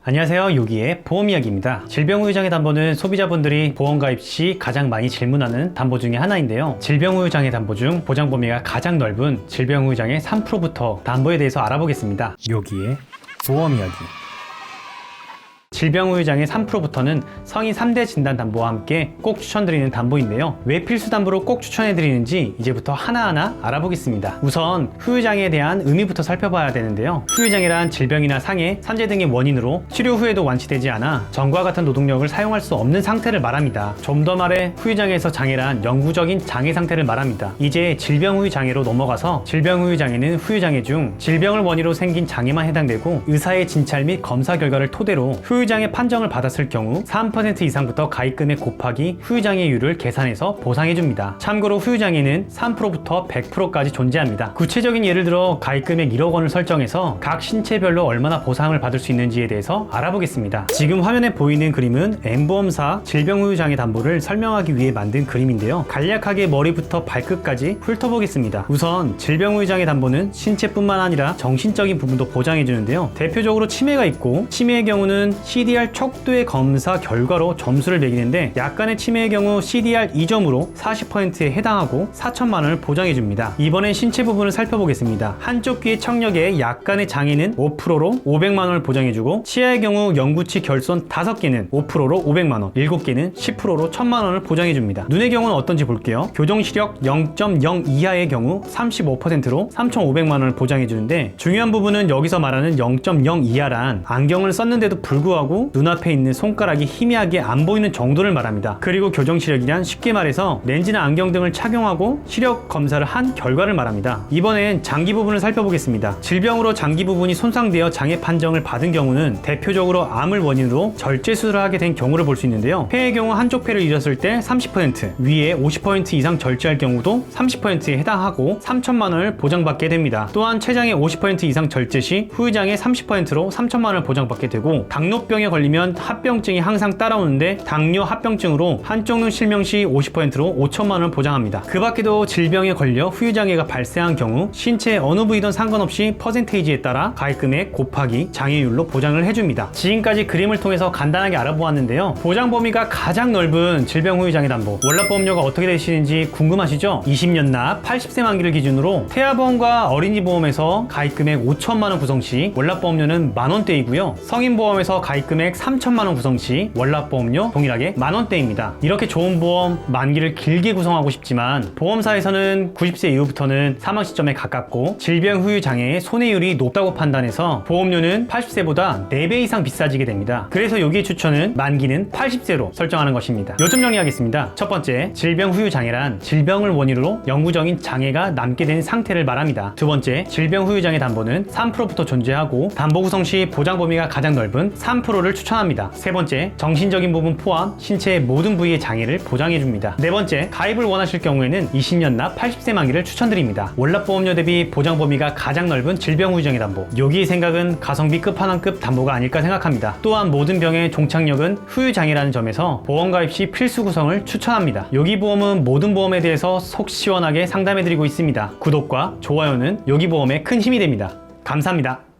안녕하세요. 요기의 보험이야기입니다. 질병후유장애 담보는 소비자분들이 보험 가입 시 가장 많이 질문하는 담보 중에 하나인데요. 질병후유장애 담보 중 보장 범위가 가장 넓은 질병후유장애 3%부터 담보에 대해서 알아보겠습니다. 요기의 보험이야기. 질병후유장애 3%부터는 성인 3대 진단담보와 함께 꼭 추천드리는 담보인데요. 왜 필수 담보로 꼭 추천해드리는지 이제부터 하나하나 알아보겠습니다. 우선 후유장애에 대한 의미부터 살펴봐야 되는데요. 후유장애란 질병이나 상해, 산재 등의 원인으로 치료 후에도 완치되지 않아 전과 같은 노동력을 사용할 수 없는 상태를 말합니다. 좀 더 말해 후유장애에서 장애란 영구적인 장애 상태를 말합니다. 이제 질병후유장애로 넘어가서 질병후유장애는 후유장애 중 질병을 원인으로 생긴 장애만 해당되고 의사의 진찰 및 검사 결과를 토대로 후유장애 판정을 받았을 경우 3% 이상부터 가입금액 곱하기 후유장애율을 계산해서 보상해줍니다. 참고로 후유장애는 3%부터 100%까지 존재합니다. 구체적인 예를 들어 가입금액 1억 원을 설정해서 각 신체별로 얼마나 보상을 받을 수 있는지에 대해서 알아보겠습니다. 지금 화면에 보이는 그림은 M보험사 질병후유장애 담보를 설명하기 위해 만든 그림인데요. 간략하게 머리부터 발끝까지 훑어보겠습니다. 우선 질병후유장애 담보는 신체뿐만 아니라 정신적인 부분도 보장해주는데요. 대표적으로 치매가 있고, 치매의 경우는 CDR 척도의 검사 결과로 점수를 매기는데, 약간의 치매의 경우 CDR 2점으로 40%에 해당하고 4천만 원을 보장해줍니다. 이번엔 신체 부분을 살펴보겠습니다. 한쪽 귀의 청력에 약간의 장애는 5%로 500만 원을 보장해주고, 치아의 경우 영구치 결손 5개는 5%로 500만 원, 7개는 10%로 1000만 원을 보장해줍니다. 눈의 경우는 어떤지 볼게요. 교정시력 0.0 이하의 경우 35%로 3,500만 원을 보장해주는데, 중요한 부분은 여기서 말하는 0.0 이하란 안경을 썼는데도 불구하고 눈앞에 있는 손가락이 희미하게 안 보이는 정도를 말합니다. 그리고 교정시력이란 쉽게 말해서 렌즈나 안경 등을 착용하고 시력 검사를 한 결과를 말합니다. 이번엔 장기 부분을 살펴보겠습니다. 질병으로 장기 부분이 손상되어 장애 판정을 받은 경우는 대표적으로 암을 원인으로 절제 수술을 하게 된 경우를 볼 수 있는데요. 폐의 경우 한쪽 폐를 잃었을 때 30%, 위에 50% 이상 절제할 경우도 30%에 해당하고 3천만 원을 보장받게 됩니다. 또한 췌장의 50% 이상 절제 시 후유장애 30%로 3천만 원을 보장받게 되고, 당뇨병에 걸리면 합병증이 항상 따라오는데 당뇨 합병증으로 한쪽 눈 실명 시 50%로 5천만 원을 보장합니다. 그 밖에도 질병에 걸려 후유장애가 발생한 경우 신체 어느 부위든 상관없이 퍼센테이지에 따라 가입금액 곱하기 장애율로 보장을 해줍니다. 지금까지 그림을 통해서 간단하게 알아보았는데요. 보장 범위가 가장 넓은 질병 후유장애 담보, 월납보험료가 어떻게 되시는지 궁금하시죠? 20년 납 80세 만기를 기준으로 태아보험과 어린이보험에서 가입금액 5천만 원 구성 시 월납보험료는 만원대이고요. 성인보험에서 가입금액 3천만 원 구성 시 월납보험료 동일하게 만원대입니다. 이렇게 좋은 보험, 만기를 길게 구성하고 싶지만 보험사에서는 90세 이후부터는 사망 시점에 가깝고 질병 후유 장애의 손해율이 높다고 판단해서 보험료는 80세보다 4배 이상 비싸지게 됩니다. 그래서 여기에 추천은 만기는 80세로 설정하는 것입니다. 요점 정리하겠습니다. 첫 번째, 질병 후유 장애란 질병을 원인으로 영구적인 장애가 남게 된 상태를 말합니다. 두 번째, 질병 후유 장애 담보는 3%부터 존재하고 담보 구성 시 보장 범위가 가장 넓은 3%를 추천합니다. 세 번째, 정신적인 부분 포함 신체의 모든 부위의 장애를 보장해줍니다. 네 번째, 가입을 원하실 경우에는 20년 납 80세 만기를 추천드립니다. 월납보험료 대비 보장 범위가 가장 넓은 질병 후유장애 담보, 여기의 생각은 가성비 끝판왕급 담보가 아닐까 생각합니다. 또한 모든 병의 종착역은 후유장애라는 점에서 보험 가입 시 필수 구성을 추천합니다. 요기보험은 모든 보험에 대해서 속 시원하게 상담해드리고 있습니다. 구독과 좋아요는 요기보험에 큰 힘이 됩니다. 감사합니다.